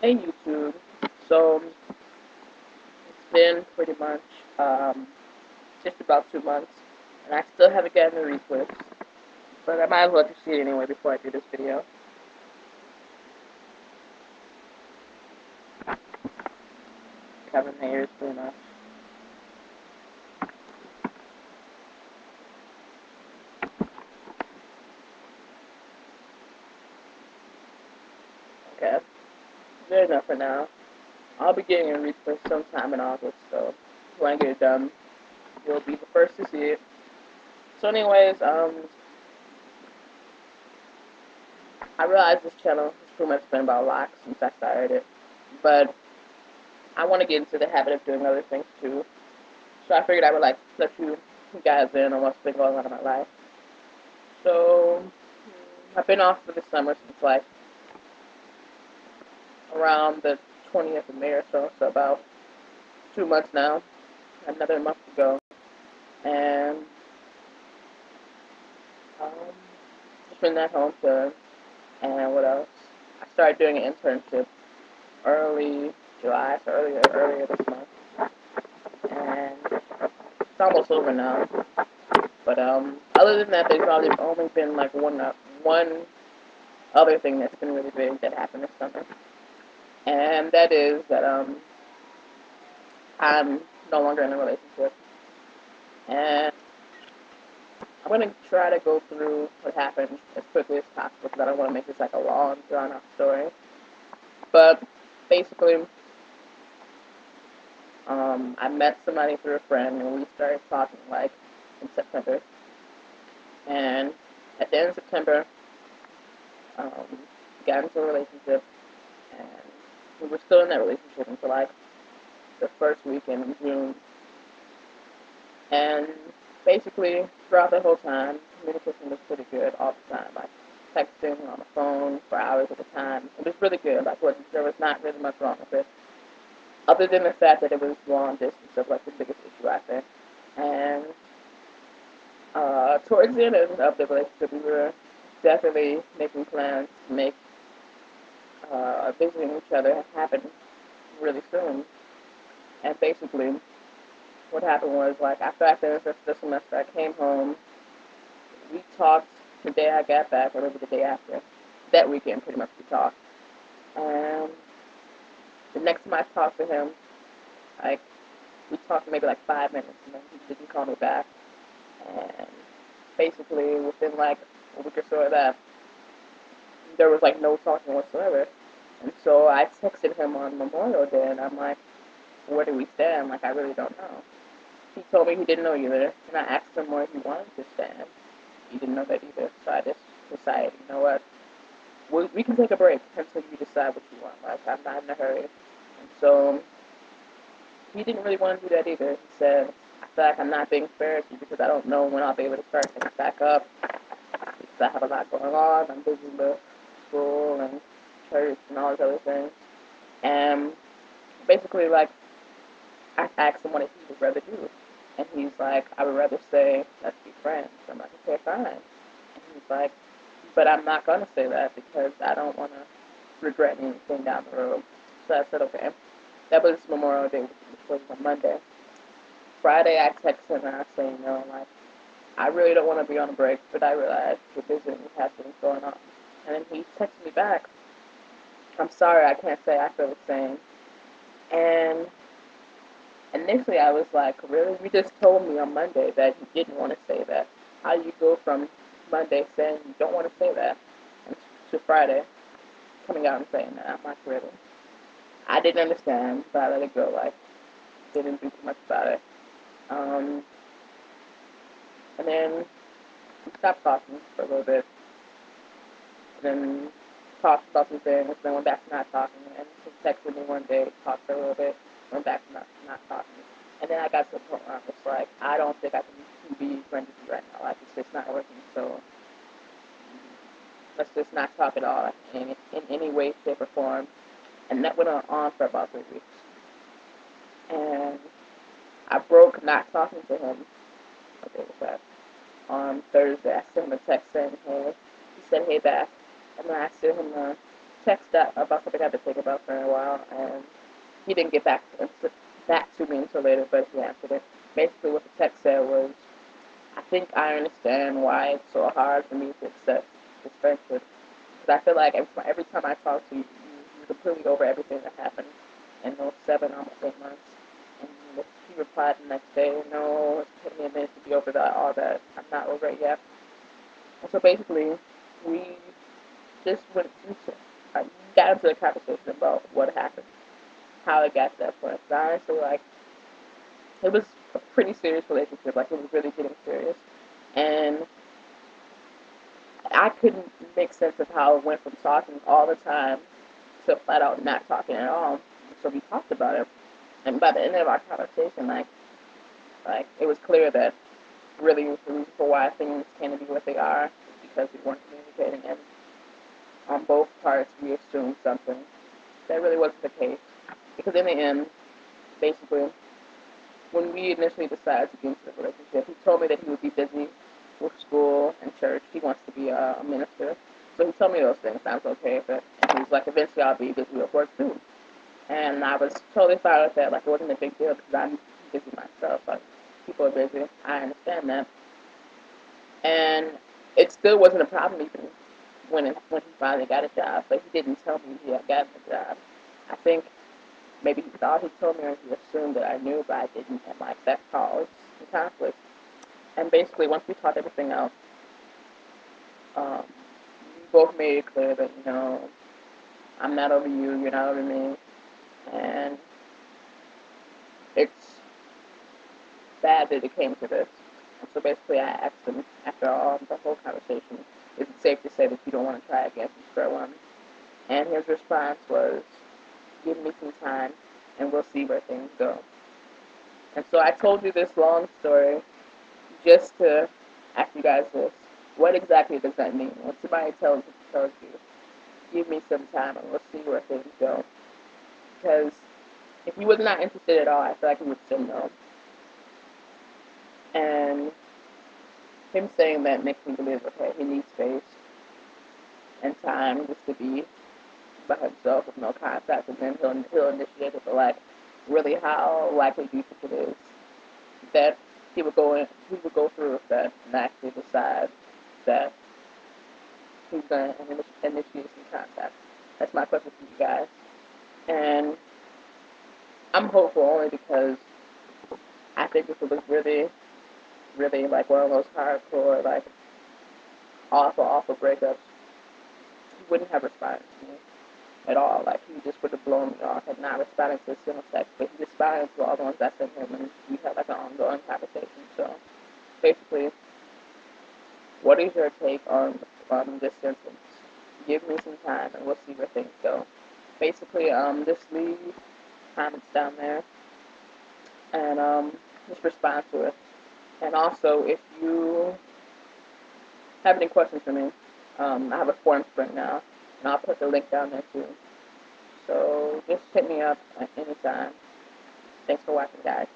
Hey YouTube. So it's been pretty much just about 2 months, and I still haven't gotten the reflips, but I might as well just see it anyway before I do this video. Covering my ears too much. Okay, good enough for now. I'll be getting a reflip sometime in August, so when I get it done, you'll be the first to see it. So, anyways, I realized this channel has pretty much been about locks since I started it, but I want to get into the habit of doing other things too. So I figured I would like let you guys in on what's been going on in my life. So I've been off for the summer since like around the 20th of May or so, so about 2 months now. Another month to go, and um, just been at home to. And what else? I started doing an internship early July, so earlier this month, and it's almost over now. But other than that, there's only been like one other thing that's been really big that happened this summer, and that is that I'm no longer in a relationship, and I'm gonna try to go through what happened as quickly as possible because I don't want to make this like a long, drawn-out story. But basically, I met somebody through a friend, and we started talking like in September. And at the end of September, we got into a relationship, and we were still in that relationship until like the first weekend in June. And basically, throughout the whole time, communication was pretty good all the time. Like texting on the phone for hours at a time. It was really good. There was not really much wrong with it, other than the fact that it was long distance of like the biggest issue I think. And towards the end of the relationship, we were definitely making plans to make visiting each other happen really soon. And basically, what happened was like after I finished the semester, I came home. We talked the day I got back, or maybe the day after. That weekend, pretty much, we talked. And the next time I talked to him, like we talked for maybe like 5 minutes, and then he didn't call me back. And basically, within like a week or so of that, there was like no talking whatsoever. And so I texted him on Memorial Day, and I'm like, "Where do we stand?" Like, I really don't know. He told me he didn't know either, and I asked him where he wanted to stand. He didn't know that either. So I just decided, you know what, we can take a break until you decide what you want. Like, I'm not in a hurry. And so he didn't really want to do that either. He said, I feel like I'm not being fair to you because I don't know when I'll be able to start things back up because I have a lot going on. I'm busy with school and church and all those other things. And basically, like, I asked him what he would rather do. And he's like, I would rather say, let's be friends. I'm like, okay, fine. And he's like, but I'm not going to say that because I don't want to regret anything down the road. So I said, okay. That was Memorial Day, which was a Monday. Friday, I texted him and I said, you know, like, I really don't want to be on a break, but I realize you're busy and you have things going on. And then he texted me back, I'm sorry, I can't say I feel the same. And initially, I was like, really? You just told me on Monday that you didn't want to say that. How do you go from Monday saying you don't want to say that and to Friday coming out and saying that? I'm like, really? I didn't understand, but I let it go. Like, didn't do too much about it. Um, and then we stopped talking for a little bit. And then talked about some things, then went back to not talking. And he texted me one day, talked for a little bit, went back to not talking. And then I got to the point where I was like, I don't think I can be friends with you right now. Like, it's just not working. So let's just not talk at all in any way, shape, or form. And that went on for about 3 weeks. And I broke not talking to him. Okay, what's that? On Thursday, I sent him a text saying, hey. He said, hey, back. And then I sent him a text that about something I had to think about for a while, and he didn't get back to me until later, but he answered it. Basically, what the text said was, I think I understand why it's so hard for me to accept this friendship. Because I feel like every time I talk to you, you're completely over everything that happened in those 7, almost 8 months. And he replied the next day, no, it's taken me a minute to be over that, all that. I'm not over it yet. And so basically, we just went into, got into a conversation about what happened, how it got to that point. So honestly, like, it was a pretty serious relationship. Like, it was really getting serious. And I couldn't make sense of how it went from talking all the time to flat out not talking at all. So we talked about it. And by the end of our conversation, like it was clear that really the reason for why things came to be what they are is because we weren't communicating. And on both parts, we assumed something that really wasn't the case. Because in the end, basically, when we initially decided to get into the relationship, he told me that he would be busy with school and church. He wants to be a minister. So he told me those things. I was okay with it. And he was like, eventually I'll be busy with work too. And I was totally fine with that. Like, it wasn't a big deal because I'm busy myself. Like, people are busy. I understand that. And it still wasn't a problem even when he finally got a job. But he didn't tell me he had gotten a job. I think maybe he thought he told me or he assumed that I knew, but I didn't. And, like, that caused some conflict. And basically, once we talked everything out, we both made it clear that, I'm not over you, you're not over me. And it's bad that it came to this. And so basically, I asked him after all the whole conversation, is it safe to say that you don't want to try again from square one? And his response was, give me some time and we'll see where things go. And so I told you this long story just to ask you guys this. What exactly does that mean? When somebody tells you, give me some time and we'll see where things go. Because if he was not interested at all, I feel like he would say no. And him saying that makes me believe, okay, he needs space and time just to be by himself with no contact, and then he'll initiate it. But like, really, how likely do you think it is that he would go through with that and actually decide that he's going to initiate some contact? That's my question for you guys. And I'm hopeful only because I think if it was really, really like one of those hardcore, like awful breakups, he wouldn't have responded to me at all. Like, he just would have blown me off and not responding to a single text, but he responded to all the ones I sent him, and we had like an ongoing conversation. So basically, what is your take on this sentence? Give me some time and we'll see where things go. Basically, just leave comments down there and just respond to it. And also, if you have any questions for me, I have a form right now, and I'll put the link down there too. So just hit me up at any time. Thanks for watching, guys.